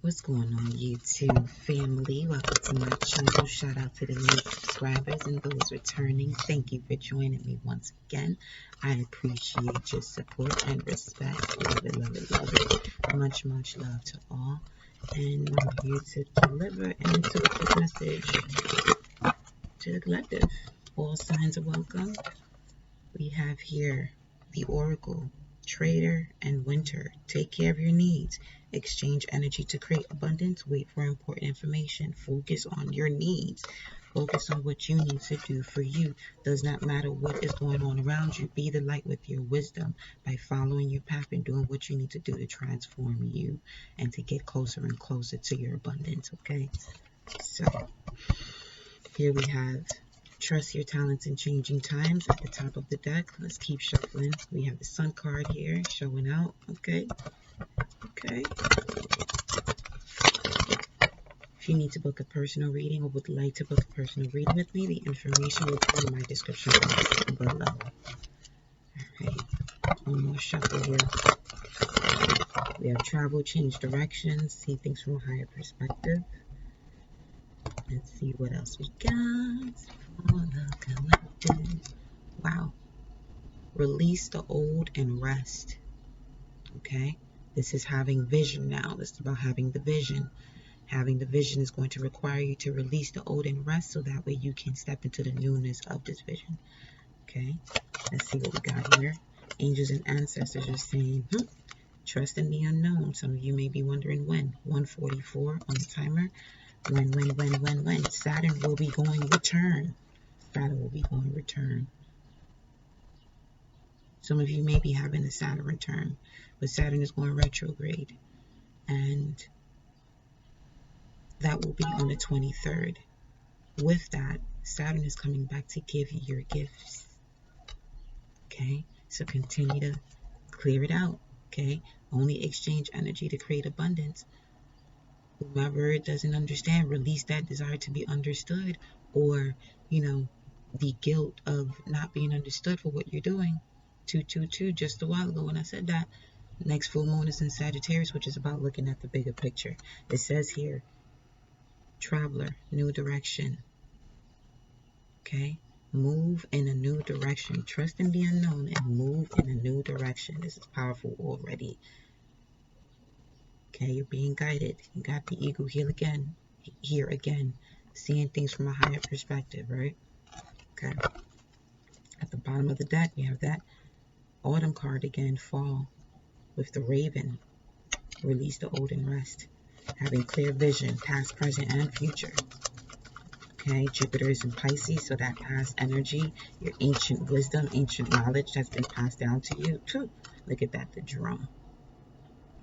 What's going on, YouTube family? Welcome to my channel. Shout out to the new subscribers and those returning. Thank you for joining me once again. I appreciate your support and respect. Love it, love it, love it. Much, much love to all. And I'm here to deliver an intuitive message to the collective. All signs are welcome. We have here the Oracle, Trader, and Winter. Take care of your needs. Exchange energy to create abundance. Wait for important information. Focus on your needs. Focus on what you need to do for you. Does not matter what is going on around you. Be the light with your wisdom by following your path and doing what you need to do to transform you and to get closer and closer to your abundance, okay? So, here we have Trust Your Talents in Changing Times at the top of the deck. Let's keep shuffling. We have the Sun card here showing out, okay? Okay. If you need to book a personal reading or would like to book a personal reading with me, the information will be in my description box below. Alright, one more shuffle here. We have travel, change directions, see things from a higher perspective. Let's see what else we got for the collective. Wow. Release the old and rest. Okay? This is having vision now. This is about having the vision. Having the vision is going to require you to release the old and rest so that way you can step into the newness of this vision. Okay? Let's see what we got here. Angels and ancestors are saying, trust in the unknown. Some of you may be wondering when. 144 on the timer. When. Saturn will be going return. Saturn will be going return. Some of you may be having a Saturn return, but Saturn is going retrograde. And that will be on the 23rd. With that, Saturn is coming back to give you your gifts. Okay? So continue to clear it out. Okay? Only exchange energy to create abundance. Whomever doesn't understand, release that desire to be understood, or, the guilt of not being understood for what you're doing. 222, just a while ago when I said that. Next full moon is in Sagittarius, which is about looking at the bigger picture. It says here, traveler, new direction. Okay? Move in a new direction. Trust in the unknown and move in a new direction. This is powerful already. Okay, you're being guided. You got the eagle here again, seeing things from a higher perspective, right? Okay. At the bottom of the deck, we have that autumn card again, fall, with the raven. Release the old and rest. Having clear vision, past, present, and future. Okay, Jupiter is in Pisces, so that past energy, your ancient wisdom, ancient knowledge that's been passed down to you. Too. Look at that, the drum.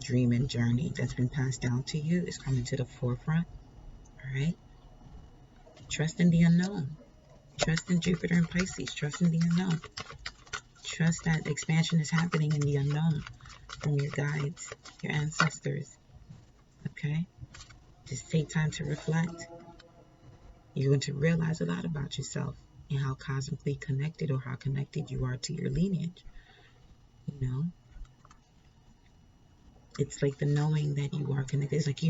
Dream and journey that's been passed down to you is coming to the forefront. All right. Trust in the unknown. Trust in Jupiter and Pisces. Trust in the unknown. Trust that expansion is happening in the unknown from your guides, your ancestors. Okay. Just take time to reflect. You're going to realize a lot about yourself and how cosmically connected or how connected you are to your lineage. It's like the knowing that you are connected. It's like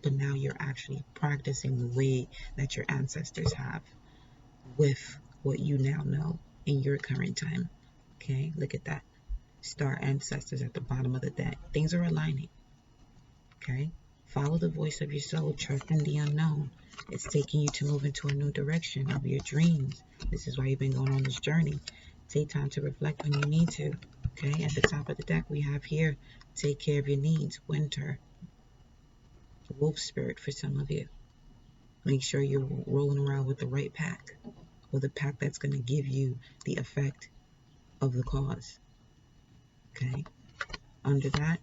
but now you're actually practicing the way that your ancestors have with what you now know in your current time. Okay, look at that. Star ancestors at the bottom of the deck. Things are aligning. Okay, follow the voice of your soul. Trust in the unknown. It's taking you to move into a new direction of your dreams. This is why you've been going on this journey. Take time to reflect when you need to. Okay, at the top of the deck we have here, take care of your needs, winter. Wolf spirit for some of you. Make sure you're rolling around with the right pack, or the pack that's going to give you the effect of the cause. Okay, under that,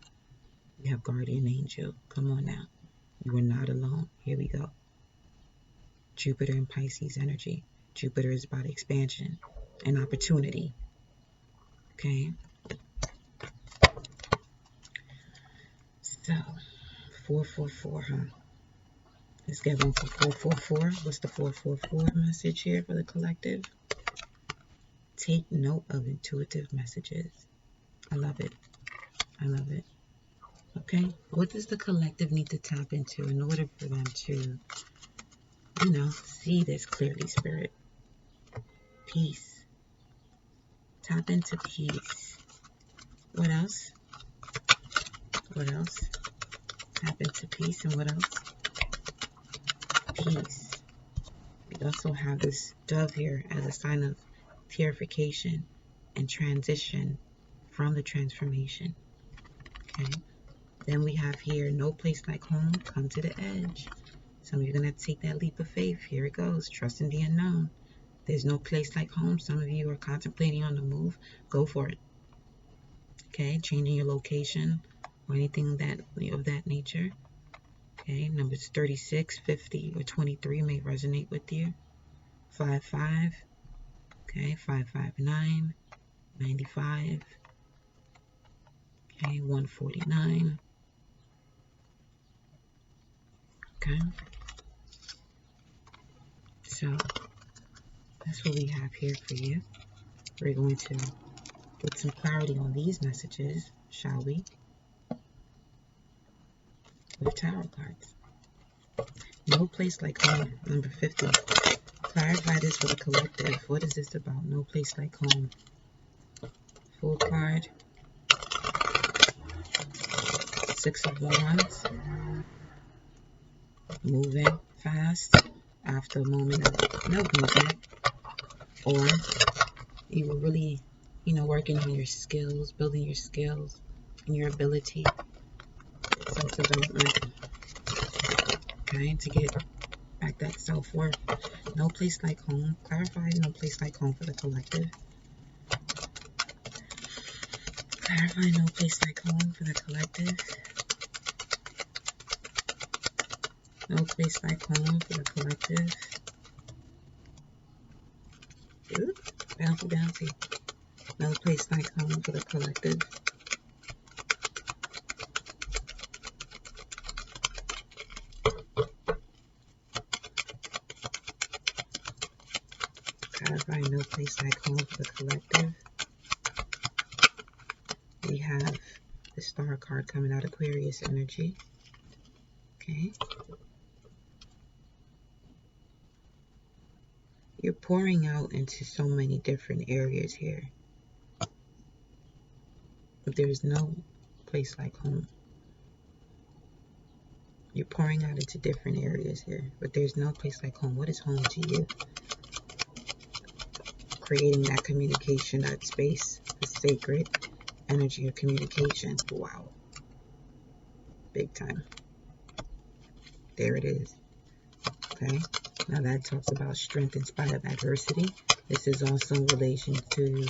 we have guardian angel. Come on now. You are not alone. Here we go. Jupiter and Pisces energy. Jupiter is about expansion and opportunity. Okay. So, 444, huh? Let's get one for 444. What's the 444 message here for the collective? Take note of intuitive messages. I love it. I love it. Okay, what does the collective need to tap into in order for them to, see this clearly, Spirit? Peace. Tap into peace. What else? What else? Tap into peace, and what else? Peace. We also have this dove here as a sign of purification and transition from the transformation. Okay. Then we have here, no place like home, come to the edge. Some of you are going to take that leap of faith. Here it goes. Trust in the unknown. There's no place like home. Some of you are contemplating on the move. Go for it. Okay. Changing your location or anything of that nature. Okay. Numbers 36, 50, or 23 may resonate with you. 55. Okay. 559. 95. Okay. 149. Okay. So that's what we have here for you. We're going to get some clarity on these messages, shall we? With tarot cards. No place like home, number 50. Clarify this for the collective. What is this about? No place like home. Full card. 6 of Wands. Moving fast after a moment of no movement. Or you were really, working on your skills, building your skills and your ability, self-development. Okay, to get back that self-worth. No place like home. Clarify no place like home for the collective. Clarify no place like home for the collective. No place like home for the collective. Ooh, bouncy, bouncy. No place like home for the collective. Clarify no place like home for the collective. We have the Star card coming out, Aquarius energy. Okay. You're pouring out into so many different areas here. But there's no place like home. You're pouring out into different areas here, but there's no place like home. What is home to you? Creating that communication, that space, the sacred energy of communication. Wow. Big time. There it is. Okay. Now that talks about strength in spite of adversity. This is also in relation to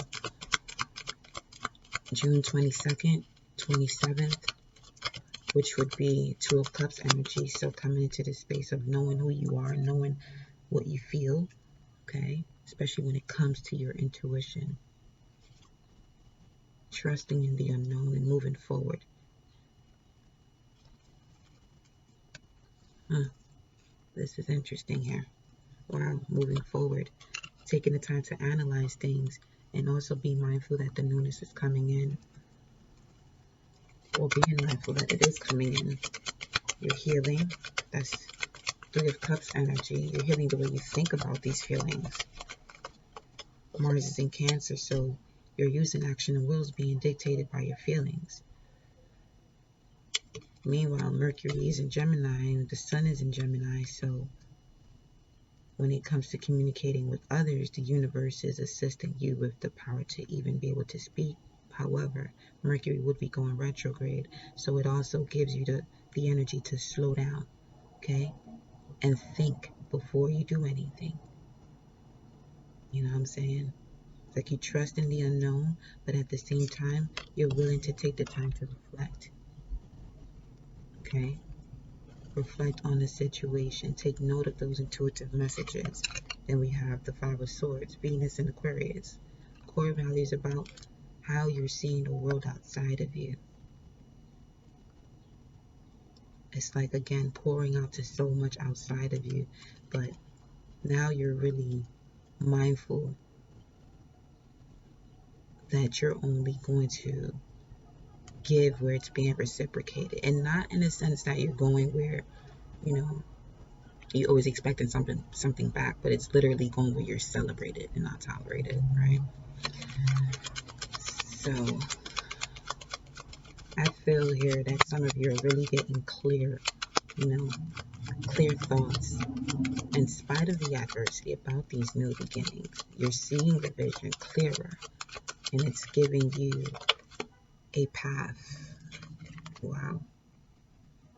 June 22nd, 27th, which would be 2 of Cups energy. So coming into this space of knowing who you are, knowing what you feel, okay? Especially when it comes to your intuition. Trusting in the unknown and moving forward. This is interesting here. Wow, moving forward. Taking the time to analyze things and also be mindful that the newness is coming in. Or being mindful that it is coming in. You're healing. That's 3 of Cups energy. You're healing the way you think about these feelings. Mars is in Cancer, so your use and action and will is being dictated by your feelings. Meanwhile, Mercury is in Gemini and the Sun is in Gemini, so when it comes to communicating with others, the universe is assisting you with the power to even be able to speak. However, Mercury would be going retrograde, so it also gives you the energy to slow down, okay? And think before you do anything. You know what I'm saying? It's like you trust in the unknown, but at the same time, you're willing to take the time to reflect. Okay? Reflect on the situation. Take note of those intuitive messages. Then we have the 5 of Swords, Venus and Aquarius. Core values about how you're seeing the world outside of you. It's like, again, pouring out to so much outside of you, but now you're really mindful that you're only going to give where it's being reciprocated, and not in a sense that you're going where, you know, you're always expecting something back, but it's literally going where you're celebrated and not tolerated, right? So I feel here that some of you are really getting clear, clear thoughts. In spite of the adversity about these new beginnings, you're seeing the vision clearer, and it's giving you a path. Wow.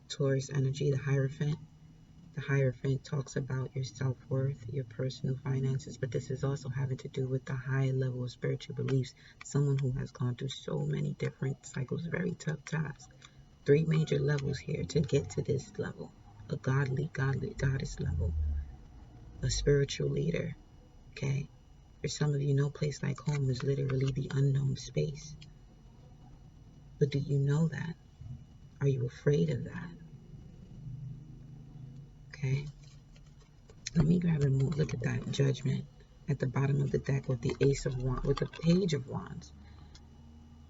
Taurus energy, the Hierophant. The Hierophant talks about your self-worth, your personal finances, but this is also having to do with the high level of spiritual beliefs. Someone who has gone through so many different cycles, very tough tasks. 3 major levels here to get to this level. A godly goddess level. A spiritual leader, okay? For some of you, no place like home is literally the unknown space. But do you know that? Are you afraid of that? Okay? Let me grab and move. Look at that Judgment at the bottom of the deck with the Ace of Wands, with the Page of Wands.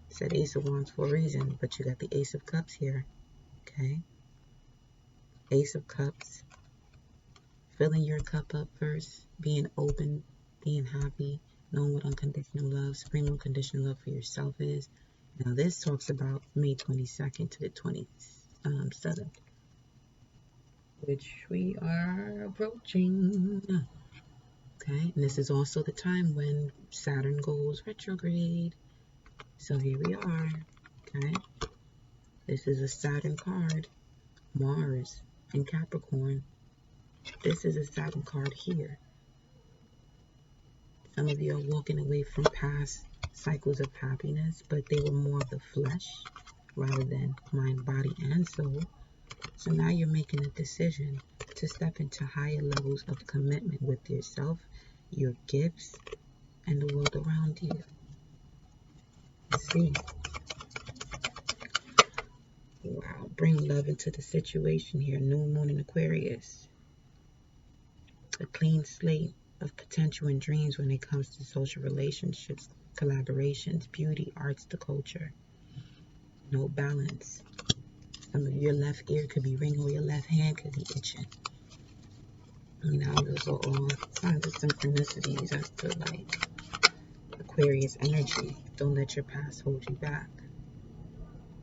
It said Ace of Wands for a reason, but you got the Ace of Cups here. Okay? Ace of Cups. Filling your cup up first. Being open. Being happy. Knowing what unconditional love, supreme unconditional love for yourself is. Now this talks about May 22nd to the 27th. Which we are approaching. Okay, and this is also the time when Saturn goes retrograde. So here we are. Okay, this is a Saturn card. Mars in Capricorn. This is a Saturn card here. Some of you are walking away from past cycles of happiness, but they were more of the flesh rather than mind, body, and soul. So now you're making a decision to step into higher levels of commitment with yourself, your gifts, and the world around you. Let's see. Wow, bring love into the situation here. New moon in Aquarius. A clean slate of potential and dreams when it comes to social relationships, collaborations, beauty, arts, the culture. No balance. Some of your left ear could be ringing or your left hand could be itching. Those are all signs of synchronicities as to like Aquarius energy. Don't let your past hold you back.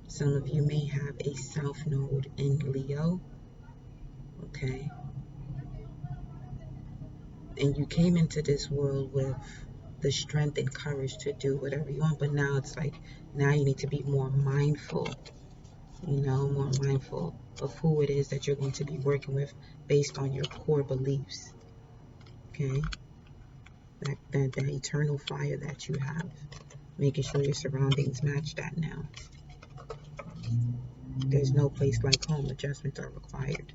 Some of you may have a South Node in Leo. Okay. And you came into this world with the strength and courage to do whatever you want, but now it's like, now you need to be more mindful, more mindful of who it is that you're going to be working with based on your core beliefs. Okay? That eternal fire that you have, making sure your surroundings match that now. There's no place like home. Adjustments are required.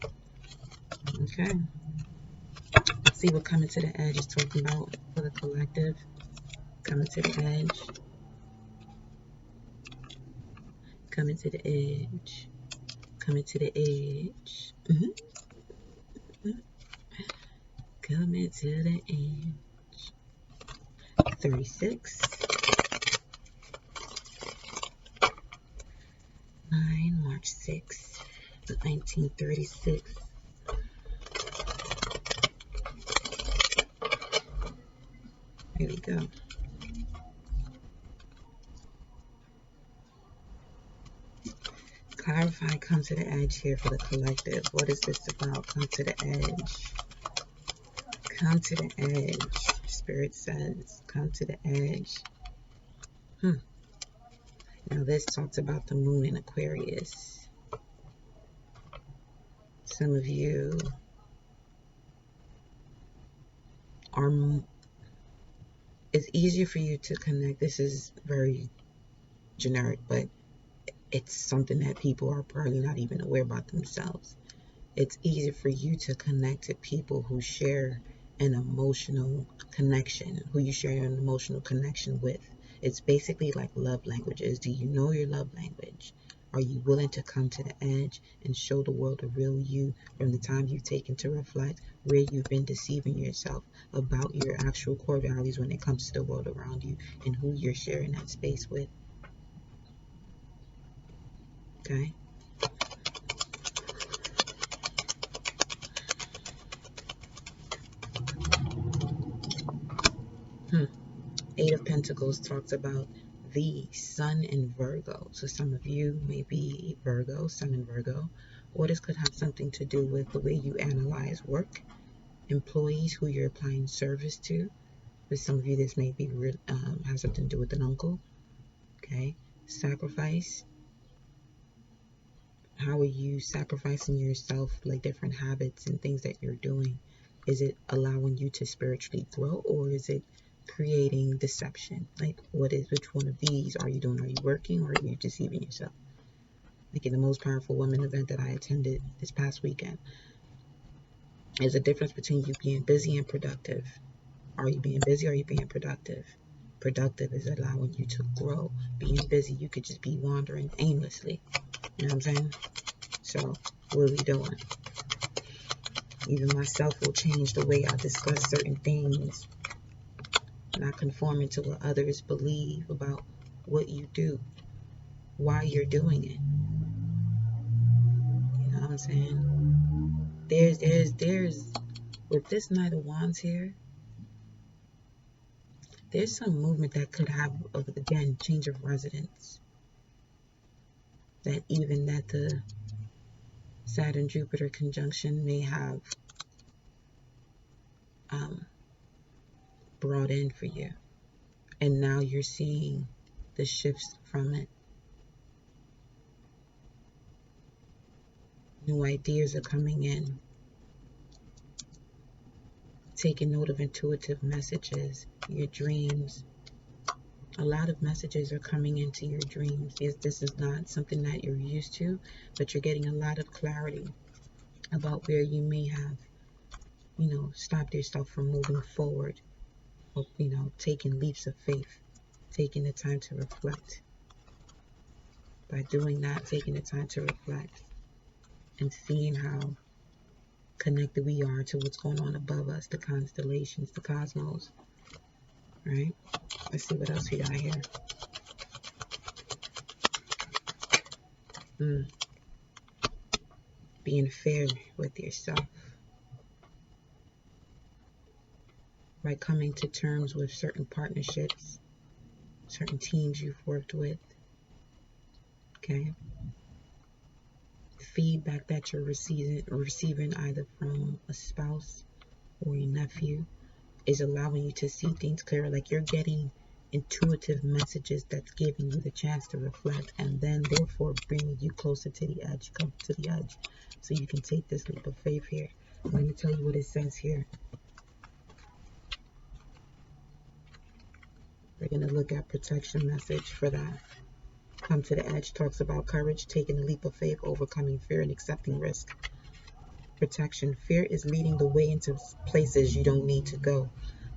Okay? Let's see what coming to the edge is talking about for the collective. Coming to the edge. Coming to the edge. Coming to the edge. Coming to the edge. 36. 9, March 6, 1936. Here we go. Clarify, come to the edge here for the collective. What is this about? Come to the edge. Come to the edge. Spirit says, come to the edge. Now this talks about the moon in Aquarius. Some of you are, it's easier for you to connect. This is very generic, but it's something that people are probably not even aware about themselves. It's easier for you to connect to people who share an emotional connection, who you share an emotional connection with. It's basically like love languages. Do you know your love language? Are you willing to come to the edge and show the world the real you from the time you've taken to reflect where you've been deceiving yourself about your actual core values when it comes to the world around you and who you're sharing that space with? Okay? Eight of Pentacles talks about the Sun in Virgo. So some of you may be Virgo, Sun in Virgo, or this could have something to do with the way you analyze work, employees who you're applying service to. For some of you, this may be have something to do with an uncle. Okay, sacrifice. How are you sacrificing yourself, like different habits and things that you're doing? Is it allowing you to spiritually grow, or is it creating deception? Like, which one of these are you doing? Are you working, or are you deceiving yourself? Like in the Most Powerful Women event that I attended this past weekend, there's a difference between you being busy and productive. Are you being busy, or are you being productive? Productive is allowing you to grow. Being busy, you could just be wandering aimlessly. You know what I'm saying? So, what are we doing? Even myself will change the way I discuss certain things, not conforming to what others believe about what you do, why you're doing it. You know what I'm saying? There's with this Knight of Wands here, there's some movement that could have, again, change of residence. That the Saturn-Jupiter conjunction may have brought in for you. And now you're seeing the shifts from it. New ideas are coming in. Taking note of intuitive messages, your dreams. A lot of messages are coming into your dreams. This is not something that you're used to, but you're getting a lot of clarity about where you may have, stopped yourself from moving forward, or, taking leaps of faith, taking the time to reflect. By doing that, taking the time to reflect and seeing how connected we are to what's going on above us, the constellations, the cosmos, right? Let's see what else we got here. Being fair with yourself. By coming to terms with certain partnerships, certain teams you've worked with. Okay? Feedback that you're receiving either from a spouse or your nephew is allowing you to see things clearer. Like you're getting intuitive messages that's giving you the chance to reflect, and then therefore bringing you closer to the edge. Come to the edge so you can take this leap of faith here. Let me tell you what it says here. We're going to look at protection message for that. Come to the edge talks about courage, taking a leap of faith, overcoming fear, and accepting risk. Protection. Fear is leading the way into places you don't need to go.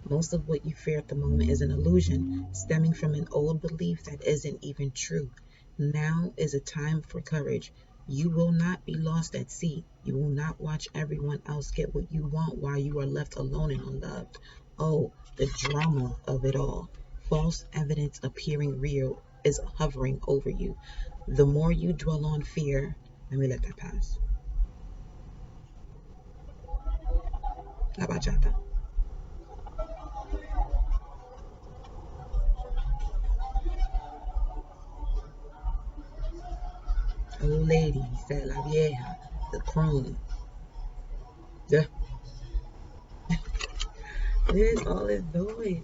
Most of what you fear at the moment is an illusion, stemming from an old belief that isn't even true. Now is a time for courage. You will not be lost at sea. You will not watch everyone else get what you want while you are left alone and unloved. Oh, the drama of it all. False evidence appearing real is hovering over you. The more you dwell on fear, let me let that pass. La bachata. Old lady, said la vieja, the crone. Yeah. What is all this noise?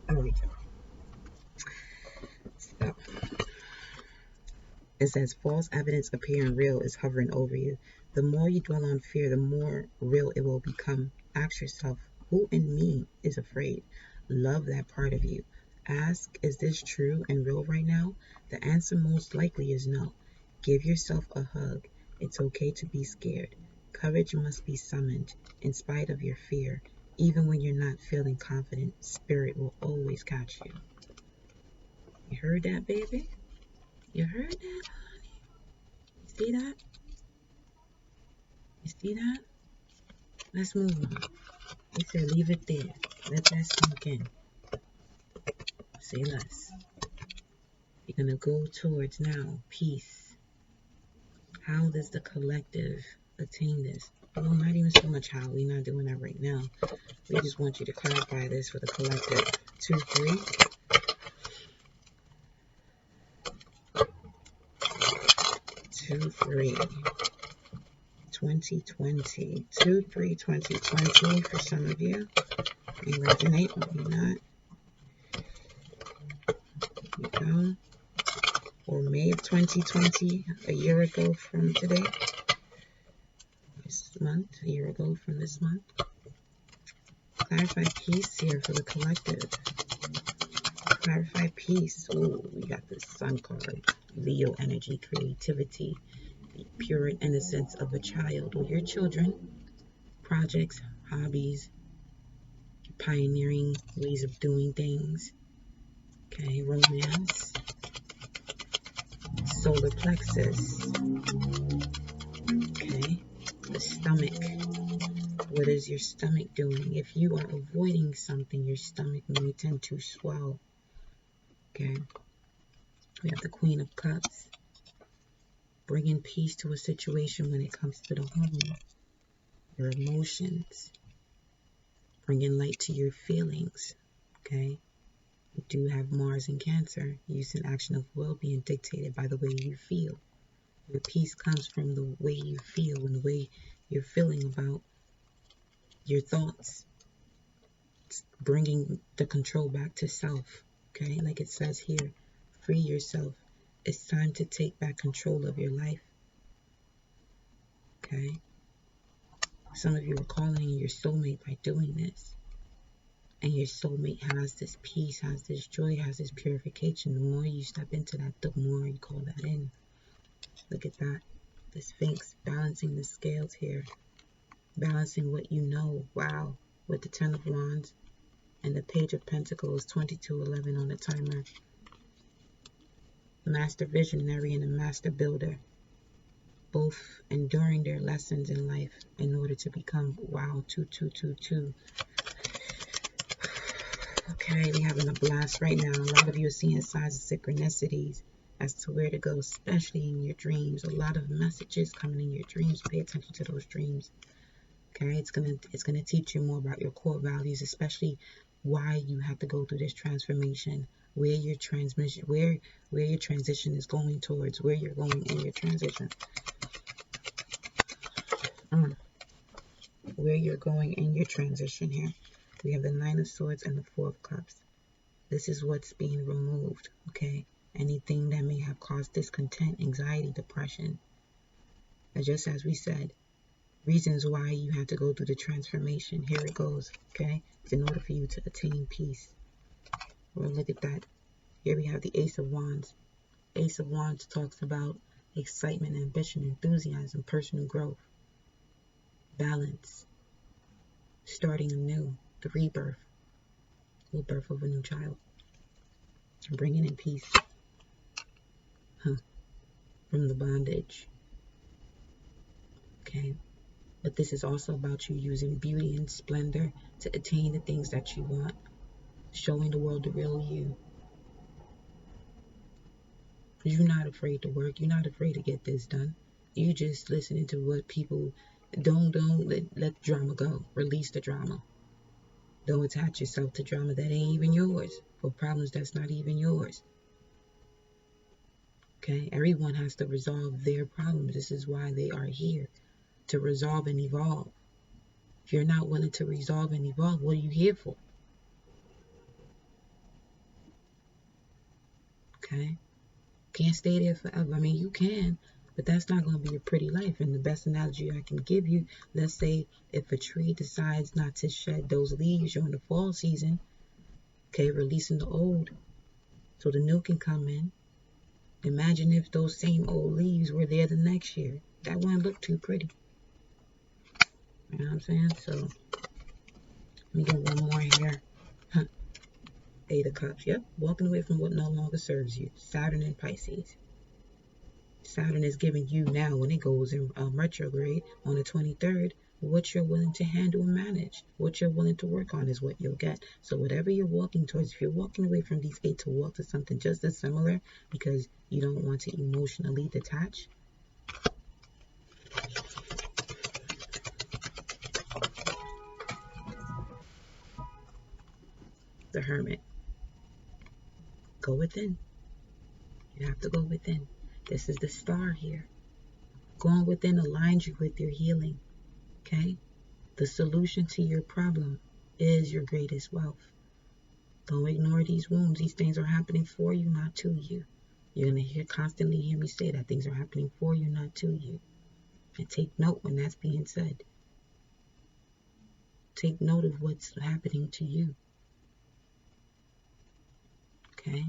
There we go. So, it says false evidence appearing real is hovering over you. The more you dwell on fear, the more real it will become. Ask yourself, who in me is afraid? Love that part of you. Ask, is this true and real right now? The answer most likely is no. Give yourself a hug. It's okay to be scared. Courage must be summoned in spite of your fear. Even when you're not feeling confident, spirit will always catch you. You heard that, baby? You heard that? You see that? You see that? Let's move on. He said leave it there. Let that sink in. Say less. You're going to go towards now peace. How does the collective attain this? Well, not even so much how. We're not doing that right now. We just want you to clarify this for the collective. 2, 3. 2, 3. 2020. 2, 3, 2020 for some of you. May resonate, maybe not. Here we go. Or May of 2020, a year ago from today. This month, a year ago from this month. Clarify peace here for the collective. Clarify peace. Ooh, we got the Sun card. Leo energy, creativity, the pure innocence of a child or your children. Projects, hobbies, pioneering ways of doing things. Okay, romance. Solar plexus. Okay, the stomach. What is your stomach doing? If you are avoiding something, your stomach may tend to swell. Okay, we have the Queen of Cups. Bringing peace to a situation when it comes to the home. Your emotions. Bringing light to your feelings. Okay, you do have Mars in Cancer. Use and action of will being dictated by the way you feel. Your peace comes from the way you feel and the way you're feeling about your thoughts. It's bringing the control back to self. Okay, like it says here, free yourself. It's time to take back control of your life. Okay, some of you are calling your soulmate by doing this. And your soulmate has this peace, has this joy, has this purification. The more you step into that, the more you call that in. Look at that. The Sphinx balancing the scales here. Balancing what you know. Wow. With the 10 of Wands and the Page of Pentacles, 2211 on the timer. Master visionary and a master builder. Both enduring their lessons in life in order to become, wow, 2222. Okay, we're having a blast right now. A lot of you are seeing signs of synchronicities as to where to go, especially in your dreams. A lot of messages coming in your dreams. Pay attention to those dreams. Okay, it's gonna teach you more about your core values, especially why you have to go through this transformation, where your your transition is going towards, where you're going in your transition. Where you're going in your transition here. We have the 9 of Swords and the 4 of Cups. This is what's being removed, okay? Anything that may have caused discontent, anxiety, depression. And just as we said, reasons why you had to go through the transformation. Here it goes, okay? It's in order for you to attain peace. Well, look at that. Here we have the Ace of Wands. Ace of Wands talks about excitement, ambition, enthusiasm, personal growth, balance, starting anew, the rebirth, the birth of a new child, bringing in peace from the bondage. Okay, but this is also about you using beauty and splendor to attain the things that you want, showing the world the real you. You're not afraid to work. You're not afraid to get this done. You just listening to what people don't let drama go. Release the drama. Don't attach yourself to drama that ain't even yours, for problems that's not even yours. Okay, everyone has to resolve their problems. This is why they are here, to resolve and evolve. If you're not willing to resolve and evolve, what are you here for? Okay, can't stay there forever. I mean, you can, but that's not going to be a pretty life. And the best analogy I can give you, let's say if a tree decides not to shed those leaves during the fall season, okay, releasing the old so the new can come in. Imagine if those same old leaves were there the next year. That wouldn't look too pretty. You know what I'm saying? So, let me get one more here. 8 of Cups. Yep, walking away from what no longer serves you. Saturn and Pisces. Saturn is giving you now, when it goes in retrograde on the 23rd, What you're willing to handle and manage, what you're willing to work on is what you'll get. So whatever you're walking towards, if you're walking away from these 8 to walk to something just as similar because you don't want to emotionally detach, the Hermit, go within. You have to go within. This is the star here. Going within aligns you with your healing. Okay? The solution to your problem is your greatest wealth. Don't ignore these wounds. These things are happening for you, not to you. You're going to constantly hear me say that things are happening for you, not to you. And take note when that's being said. Take note of what's happening to you. Okay?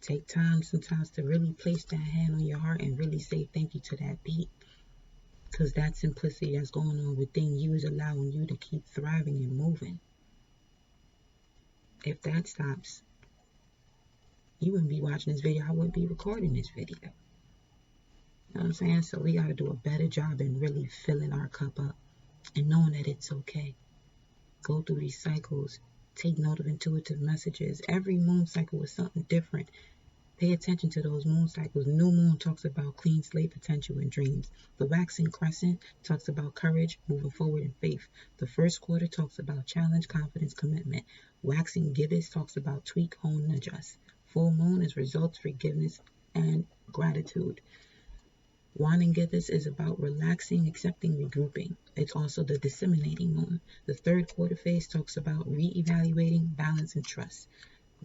Take time sometimes to really place that hand on your heart and really say thank you to that beat. Because that simplicity that's going on within you is allowing you to keep thriving and moving. If that stops, you wouldn't be watching this video. I wouldn't be recording this video. You know what I'm saying? So we got to do a better job in really filling our cup up and knowing that it's okay. Go through these cycles. Take note of intuitive messages. Every moon cycle is something different. Pay attention to those moon cycles. New moon talks about clean slate potential and dreams. The waxing crescent talks about courage, moving forward in faith. The first quarter talks about challenge, confidence, commitment. Waxing gibbous talks about tweak, hone, and adjust. Full moon is results, forgiveness, and gratitude. Waning gibbous is about relaxing, accepting, regrouping. It's also the disseminating moon. The third quarter phase talks about re-evaluating, balance, and trust.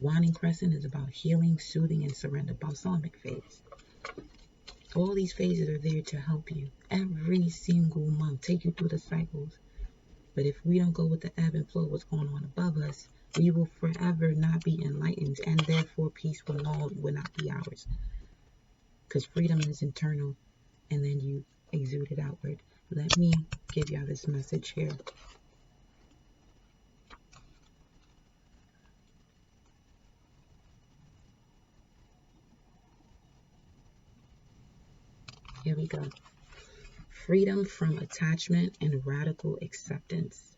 Waning crescent is about healing, soothing, and surrender. Balsamic phase. All these phases are there to help you every single month, take you through the cycles. But if we don't go with the ebb and flow of what's going on above us, we will forever not be enlightened, and therefore peace will not be ours. Because freedom is internal, and then you exude it outward. Let me give y'all this message here. Here we go. Freedom from attachment and radical acceptance.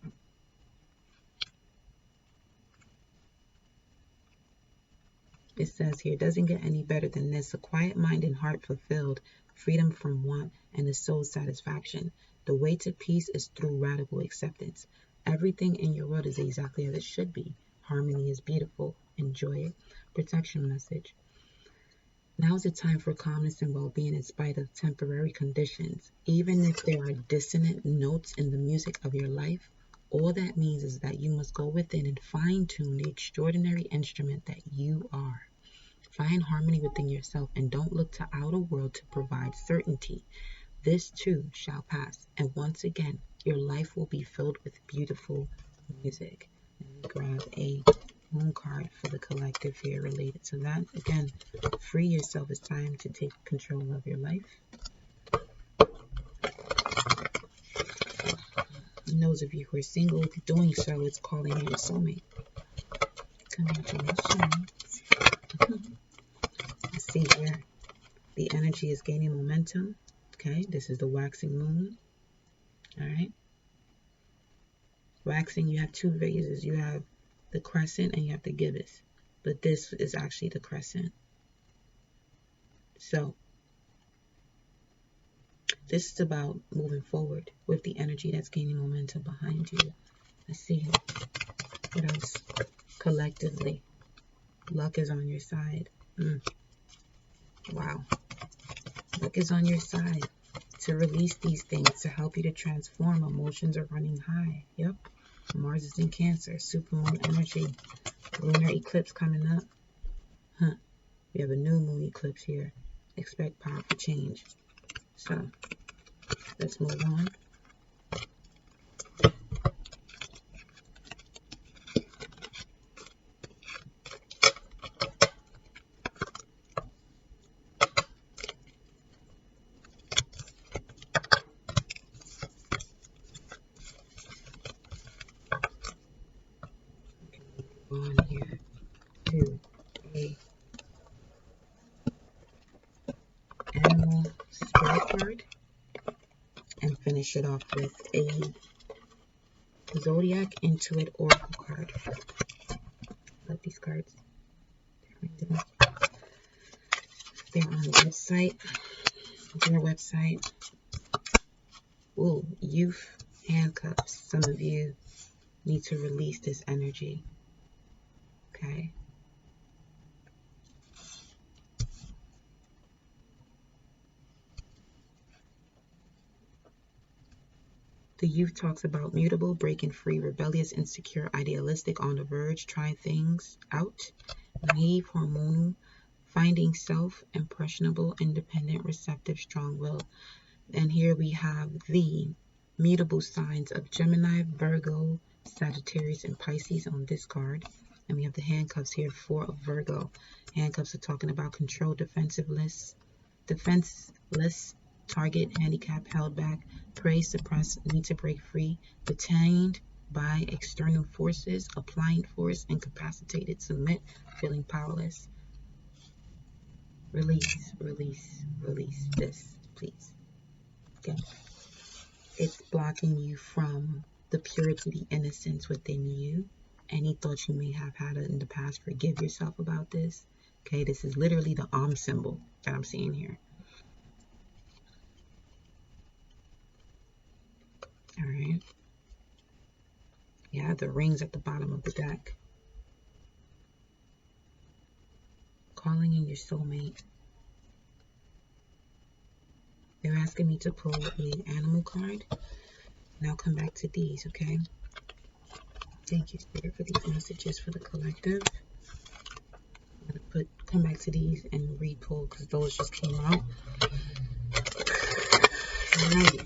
It says here, it doesn't get any better than this. A quiet mind and heart fulfilled, freedom from want, and the soul satisfaction. The way to peace is through radical acceptance. Everything in your world is exactly as it should be. Harmony is beautiful. Enjoy it. Protection message. Now is the time for calmness and well-being in spite of temporary conditions. Even if there are dissonant notes in the music of your life, all that means is that you must go within and fine-tune the extraordinary instrument that you are. Find harmony within yourself and don't look to outer world to provide certainty. This too shall pass. And once again, your life will be filled with beautiful music. Let me grab a moon card for the collective here related to that. Again, free yourself. It's time to take control of your life. And those of you who are single, doing so is calling in your soulmate. Congratulations. Let's see here. The energy is gaining momentum. Okay, this is the waxing moon. All right. Waxing, you have 2 phases. You have the crescent and you have the gibbous. But this is actually the crescent. So, this is about moving forward with the energy that's gaining momentum behind you. Let's see what else. Collectively, luck is on your side. Wow. Luck is on your side to release these things, to help you to transform. Emotions are running high. Yep. Mars is in Cancer. Supermoon energy. Lunar eclipse coming up. We have a new moon eclipse here. Expect powerful change. So, let's move on. On here to a animal spirit card and finish it off with a Zodiac Intuit Oracle card. Love these cards. They're on the website. Their website. Ooh, youth handcuffs. Some of you need to release this energy. Okay. The youth talks about mutable, breaking free, rebellious, insecure, idealistic, on the verge, trying things out, naive, hormonal, finding self, impressionable, independent, receptive, strong-willed. And here we have the mutable signs of Gemini, Virgo, Sagittarius, and Pisces on this card. And we have the handcuffs here, 4 of Virgo. Handcuffs are talking about control, defenseless, target, handicap, held back, prey, suppressed, need to break free, detained by external forces, applying force, incapacitated, submit, feeling powerless. Release, release, release this, please. Okay. It's blocking you from the purity, the innocence within you. Any thoughts you may have had in the past, forgive yourself about this. Okay, this is literally the symbol that I'm seeing here. All right. Yeah, the rings at the bottom of the deck. Calling in your soulmate. They're asking me to pull an animal card. And I'll come back to these, okay? Thank you, Spirit, for these messages for the collective. I'm going to come back to these and re-pull because those just came out. Alright.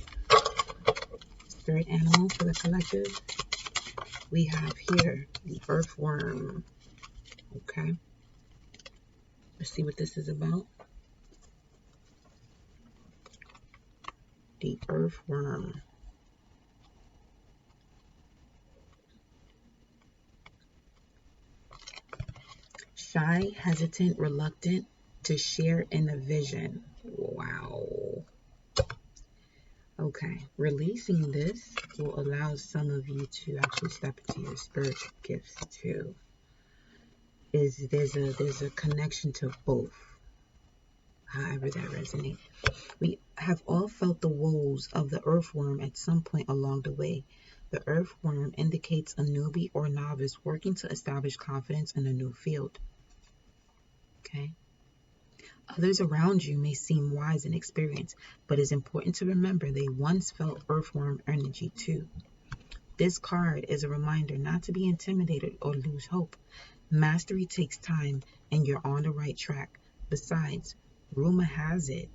Spirit animal for the collective. We have here the earthworm. Okay. Let's see what this is about. The earthworm. Shy, hesitant, reluctant to share in a vision. Wow. Okay, releasing this will allow some of you to actually step into your spiritual gifts too. There's a connection to both, however that resonates. We have all felt the woes of the earthworm at some point along the way. The earthworm indicates a newbie or novice working to establish confidence in a new field. Okay. Others around you may seem wise and experienced, but it's important to remember they once felt earthworm energy too. This card is a reminder not to be intimidated or lose hope. Mastery takes time and you're on the right track. Besides, rumor has it,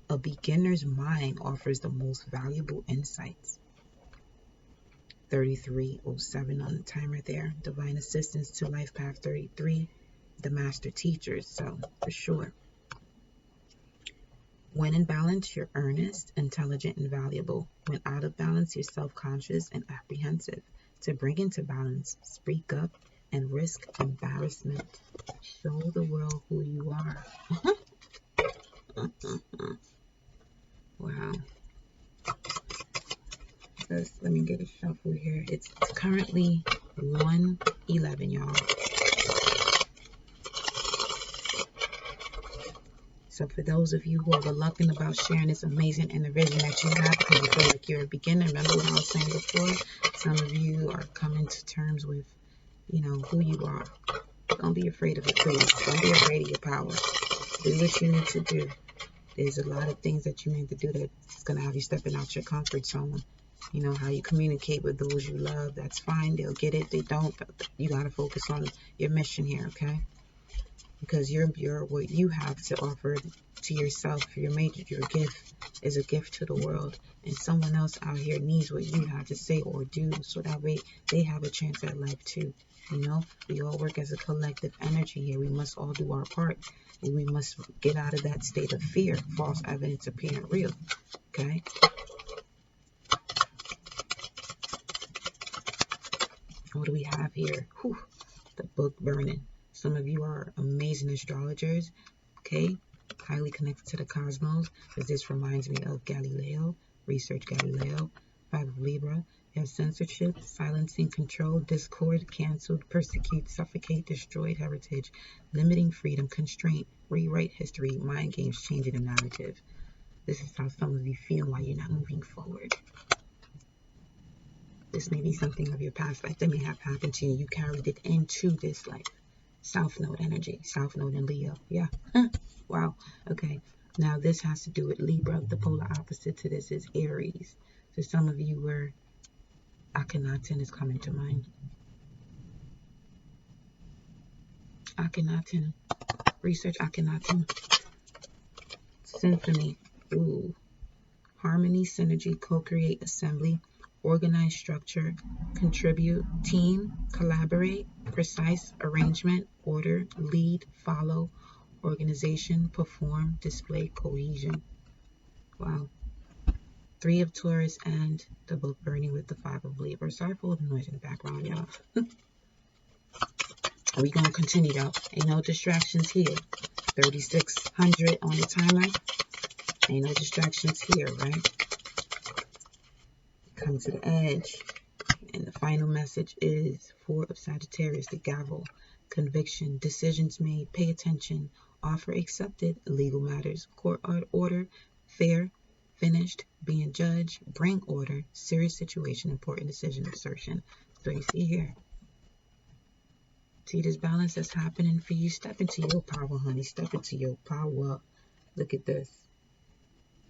a beginner's mind offers the most valuable insights. 3307 on the timer there. Divine assistance to life path 33, the master teachers. So for sure. When in balance, you're earnest, intelligent, and valuable. When out of balance, you're self-conscious and apprehensive. To bring into balance, speak up and risk embarrassment. Show the world who you are. Wow. Let me get a shuffle here. It's currently 1:11, y'all. So for those of you who are reluctant about sharing this amazing inner vision that you have because you feel like you're a beginner, remember what I was saying before? Some of you are coming to terms with, who you are. Don't be afraid of it, please. Don't be afraid of your power. Do what you need to do. There's a lot of things that you need to do that's going to have you stepping out your comfort zone. How you communicate with those you love, that's fine. They'll get it. They don't. You got to focus on your mission here, okay? Because you're what you have to offer to yourself, your gift is a gift to the world, and someone else out here needs what you have to say or do, so that way they have a chance at life too. We all work as a collective energy here. We must all do our part. We must get out of that state of fear, false evidence appearing real. Okay. What do we have here? Whew, the book burning. Some of you are amazing astrologers, okay? Highly connected to the cosmos, because this reminds me of Galileo, research Galileo. 5 of Libra, you have censorship, silencing, control, discord, canceled, persecute, suffocate, destroyed, heritage, limiting freedom, constraint, rewrite history, mind games, changing the narrative. This is how some of you feel while you're not moving forward. This may be something of your past life that may have happened to you. You carried it into this life. South Node energy, South Node in Leo. Yeah. Wow. Okay. Now this has to do with Libra. The polar opposite to this is Aries. So some of you where Akhenaten is coming to mind. Akhenaten. Research Akhenaten. Symphony. Ooh. Harmony, synergy, co-create, assembly, organize, structure, contribute, team, collaborate, precise, arrangement, order, lead, follow, organization, perform, display, cohesion. Wow. 3 of Taurus and the book Burning with the 5 of Libra. Sorry for all the noise in the background, y'all. We're going to continue though. Ain't no distractions here. 3600 on the timer. Ain't no distractions here, right? Come to the edge. And the final message is 4 of Sagittarius, the gavel. Conviction, decisions made, pay attention, offer accepted, legal matters, court order, fair, finished, being judged, bring order, serious situation, important decision, assertion. So you see here. See this balance that's happening for you? Step into your power, honey. Step into your power. Look at this.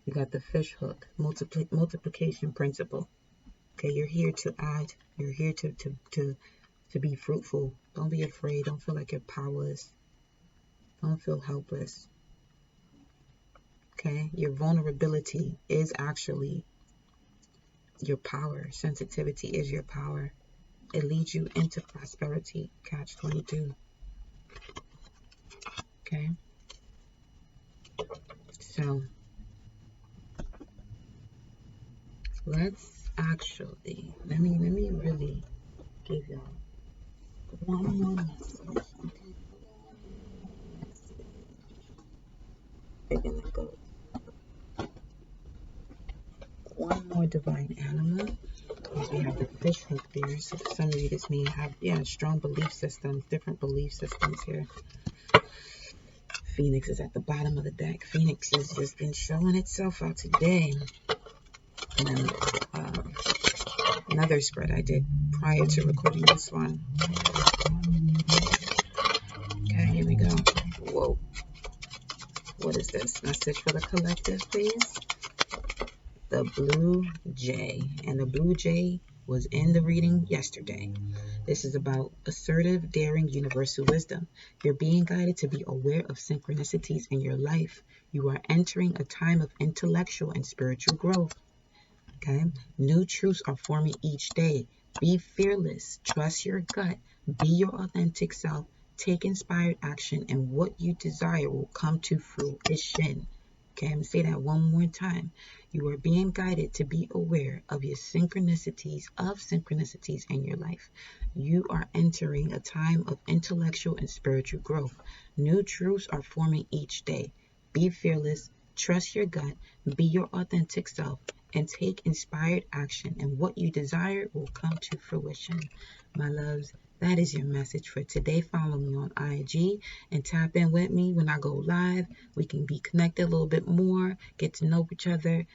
You got the fish hook, multiplication principle. Okay, you're here to add. You're here to be fruitful. Don't be afraid. Don't feel like you're powerless. Don't feel helpless. Okay, your vulnerability is actually your power. Sensitivity is your power. It leads you into prosperity. Catch 22. Okay. So let's actually let me really give y'all one more message. Okay. Let's go. One more divine animal. Because we have the fish hook there. So for some of you, this may have strong belief systems, different belief systems here. Phoenix is at the bottom of the deck. Phoenix has just been showing itself out today. And then another spread I did prior to recording this one. Okay, here we go. Whoa. What is this? Message for the collective, please. The Blue Jay. And the Blue Jay was in the reading yesterday. This is about assertive, daring, universal wisdom. You're being guided to be aware of synchronicities in your life. You are entering a time of intellectual and spiritual growth. Okay? New truths are forming each day. Be fearless. Trust your gut. Be your authentic self. Take inspired action, and what you desire will come to fruition. Okay, I'm going to say that one more time. You are being guided to be aware of your synchronicities in your life. You are entering a time of intellectual and spiritual growth. New truths are forming each day. Be fearless, trust your gut, be your authentic self, and take inspired action, and what you desire will come to fruition. My loves, that is your message for today. Follow me on IG and tap in with me when I go live. We can be connected a little bit more, get to know each other,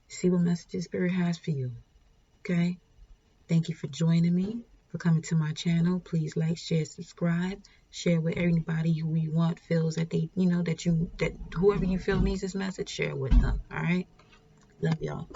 see what messages Spirit has for you. Okay? Thank you for joining me, for coming to my channel. Please like, share, subscribe, share with anybody who you want feels that they, that whoever you feel needs this message, share with them. All right? Love y'all.